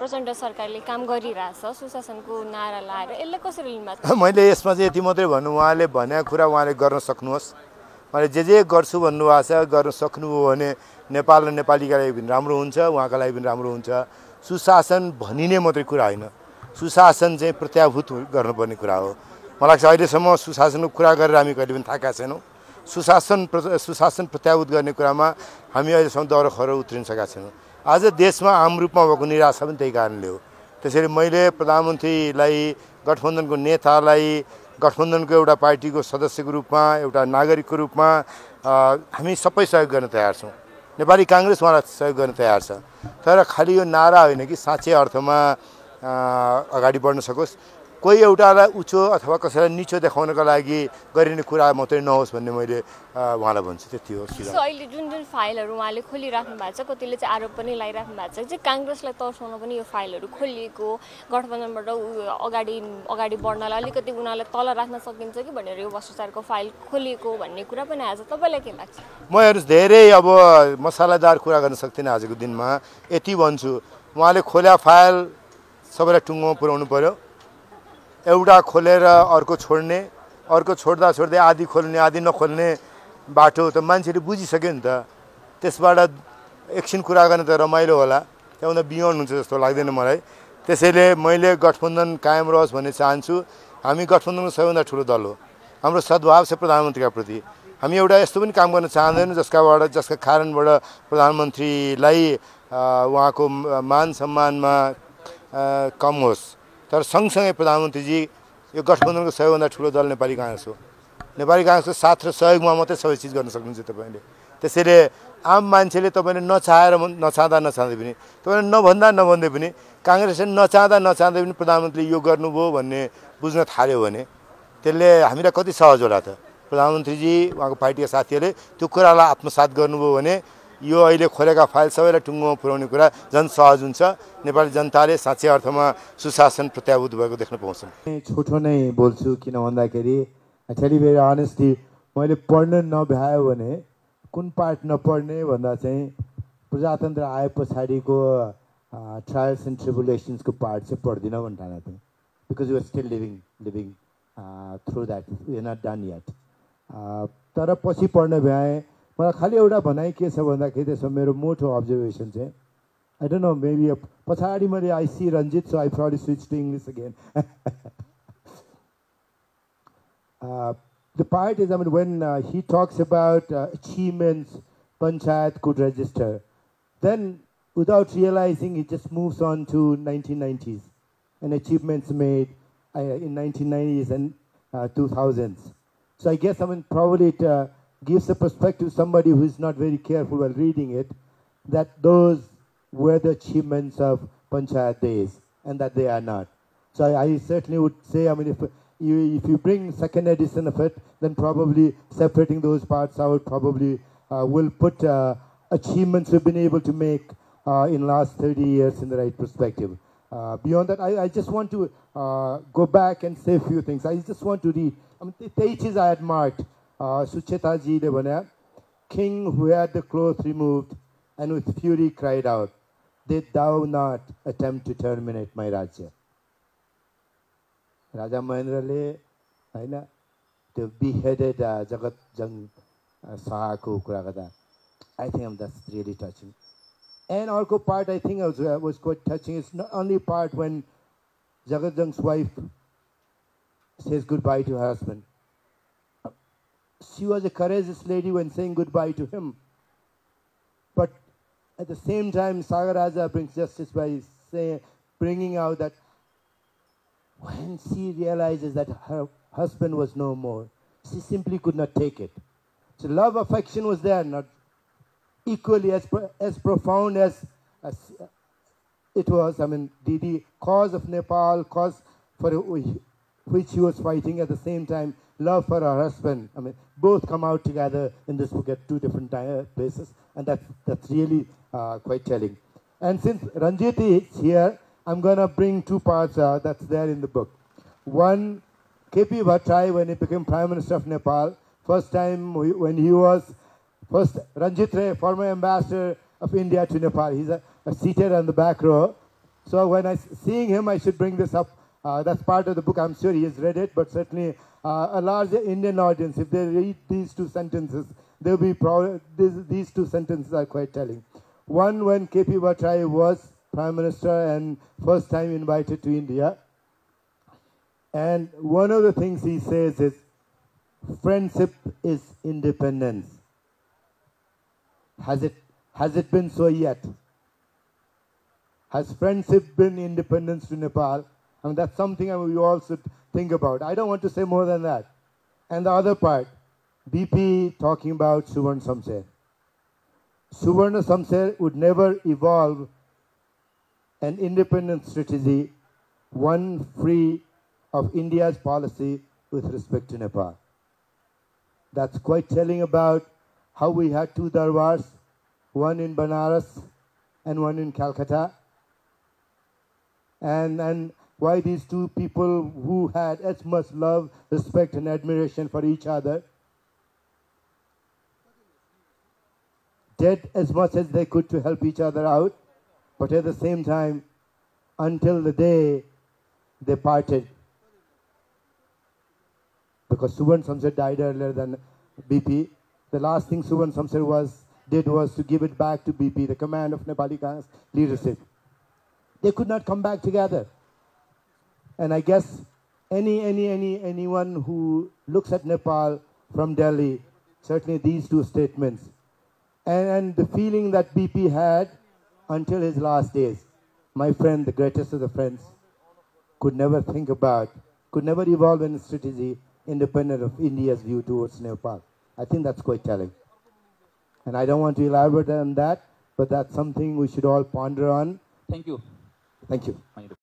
प्रचण्ड सरकारले काम गरिरहेछ सुशासनको नारा लाएर यसले कसरी लिन्छ? मैले यसमा चाहिँ यति मात्रै भन्नु, उहाँले भनेको कुरा उहाँले गर्न सक्नुहोस्। मैले जे गर्छु भन्नुभएको छ, गर्न सक्नुभयो भने नेपाल र नेपालीका लागि पनि राम्रो हुन्छ, उहाँका लागि पनि राम्रो हुन्छ। सुशासन भनिने मात्रै कुरा होइन, सुशासन चाहिँ प्रत्याभूत गर्नुपर्ने कुरा हो। मलाई लाग्छ अहिलेसम्म सुशासनको कुरा गरेर हामी कहिले पनि थाकेका छैनौँ। सुशासन प्रत्याभूत गर्ने कुरामा हामी अहिलेसम्म दौरो खरो उत्रिन सकेका छैनौँ। आज देशमा आम रूपमा भएको निराशा पनि त्यही कारणले हो। त्यसैले मैले प्रधानमन्त्रीलाई, गठबन्धनको नेतालाई, गठबन्धनको एउटा पार्टीको सदस्यको रूपमा, एउटा नागरिकको रूपमा हामी सबै सहयोग गर्न तयार छौँ। नेपाली काङ्ग्रेस उहाँलाई सहयोग गर्न तयार छ। तर खालि यो नारा होइन कि साँच्चै अर्थमा अगाडि बढ्न सकोस्। कोही एउटालाई उच्चो अथवा कसैलाई निचो देखाउनका लागि गरिने कुरा मात्रै नहोस् भन्ने मैले उहाँलाई भन्छु। त्यति हो। अहिले जुन फाइलहरू उहाँले खोलिराख्नु भएको छ, कतिले चाहिँ आरोप पनि लगाइराख्नु भएको छ, चाहिँ काङ्ग्रेसलाई तर्साउन पनि यो फाइलहरू खोलिएको, गठबन्धनबाट अगाडि बढ्नलाई अलिकति उनीहरूलाई तल राख्न सकिन्छ कि भनेर यो भ्रष्टाचारको फाइल खोलिएको भन्ने कुरा पनि आएछ। तपाईँलाई के लाग्छ? म हेर्नुहोस्, धेरै अब मसालादार कुरा गर्न सक्दिनँ आजको दिनमा। यति भन्छु, उहाँले खोल्या फाइल सबैलाई टुङ्गोमा पुर्याउनु पर्यो। एउटा खोलेर अर्को छोड्ने, अर्को छोड्दा छोड्दै आधी खोल्ने आधी नखोल्ने बाटो त मान्छेले बुझिसक्यो नि त। त्यसबाट एकछिन कुरा गर्ने त रमाइलो होला, त्यहाँभन्दा बियोन्ड हुन्छ जस्तो लाग्दैन मलाई। त्यसैले मैले गठबन्धन कायम रहोस् भन्ने चाहन्छु। हामी गठबन्धनको सबैभन्दा ठुलो दल हो, हाम्रो सद्भाव छ प्रधानमन्त्रीका प्रति। हामी एउटा यस्तो पनि काम गर्न चाहँदैनौँ जसका कारणबाट प्रधानमन्त्रीलाई उहाँको मान सम्मानमा कम होस्। तर सँगसँगै प्रधानमन्त्रीजी, यो गठबन्धनको सबैभन्दा ठुलो दल नेपाली काङ्ग्रेस हो। नेपाली काङ्ग्रेसको साथ र सहयोगमा मात्रै सबै चिज गर्न सक्नुहुन्छ तपाईँले। त्यसैले आम मान्छेले तपाईँले नचाहेर नचाहँदै पनि, तपाईँले नभन्दै पनि, काङ्ग्रेसले नचाहँदै पनि प्रधानमन्त्रीले यो गर्नुभयो भन्ने बुझ्न थाल्यो भने त्यसले हामीलाई कति सहज होला त। प्रधानमन्त्रीजी, उहाँको पार्टीका साथीहरूले त्यो कुरालाई आत्मसात गर्नुभयो भने यो अहिले खोलेका फाइल सबैलाई टुङ्गोमा पुर्याउने कुरा झन् सहज हुन्छ। नेपाली जनताले साँच्चै अर्थमा सुशासन प्रत्याभूत भएको देख्न पाउँछन्। छोटो नै बोल्छु, किन भन्दाखेरि एक्चुअली भेरी अनेस्टली मैले पढ्न नभ्यायो भने कुन पार्ट नपढ्ने भन्दा चाहिँ प्रजातन्त्र आए पछाडिको ट्रायल्स एन्ड ट्रिबुलेसन्सको पार्ट चाहिँ पढ्दिनँ भन्न ठानेको थिएँ। Because you are still living through that, you are not done yet. तर पछि पढ्न भ्याएँ। मलाई खालि एउटा भनाइ के छ भन्दाखेरि त्यसमा मेरो मोटो अब्जर्भेसन चाहिँ, आई डोन्ट नो, मेबी पछाडि मैले I see Ranjit, so I probably switch to English again. The part is, I mean, when he talks about achievements Panchayat could register, then without realizing, he just moves on to 1990s and achievements made in 1990s and 2000s. So I guess, I mean, probably it gives a perspective to somebody who is not very careful while reading it, that those were the achievements of Panchayat days and that they are not. So I certainly would say, I mean, if you bring second edition of it, then probably separating those parts out probably will put achievements we've been able to make in last 30 years in the right perspective. Beyond that, I just want to go back and say a few things. I just want to read. I mean, the pages I had marked. Sucheta ji le bhanya, king who had the cloth removed and with fury cried out, "Did thou not attempt to terminate my Rajya?" Raja Mahendrale, the beheaded Jagat Jang Sahako Kuragada. I think that's really touching. And also part I think was quite touching. It's not only part when Jagat Jang's wife says goodbye to her husband. She was a courageous lady when saying goodbye to him. But at the same time, Sagaraja brings justice by bringing out that when she realizes that her husband was no more, she simply could not take it. So love, affection was there, not equally as profound as it was. I mean, the cause of Nepal, cause for which she was fighting, at the same time, love for her husband. I mean, both come out together in this book at two different places, and that's really quite telling. And since Ranjit is here, I'm going to bring two parts that's there in the book. One, K.P. Bhattai, when he became Prime Minister of Nepal, first time when he was, first Ranjit Ray, former ambassador of India to Nepal, he's seated on the back row. So when seeing him, I should bring this up. That's part of the book. I'm sure he has read it, but certainly a larger Indian audience, if they read these two sentences, they'll be proud. These two sentences are quite telling. One, when K.P. Bhattarai was Prime Minister and first time invited to India. And one of the things he says is, friendship is independence. Has it been so yet? Has friendship been independence to Nepal? I mean, that's something we all should think about. I don't want to say more than that. And the other part, BP talking about Suvarna Samsher. Suvarna Samsher would never evolve an independent strategy, one free of India's policy with respect to Nepal. That's quite telling about how we had two darbars, one in Banaras and one in Calcutta. And why these two people who had as much love, respect and admiration for each other did as much as they could to help each other out, but at the same time, until the day they parted, because Suvarna Samsher died earlier than BP. The last thing Suvarna Samsher did was to give it back to BP, the command of Nepali Congress leadership. They could not come back together. And I guess anyone who looks at Nepal from Delhi, certainly these two statements, and the feeling that BP had until his last days, my friend, the greatest of the friends, could never evolve in a strategy independent of India's view towards Nepal. I think that's quite telling. And I don't want to elaborate on that, but that's something we should all ponder on. Thank you. Thank you.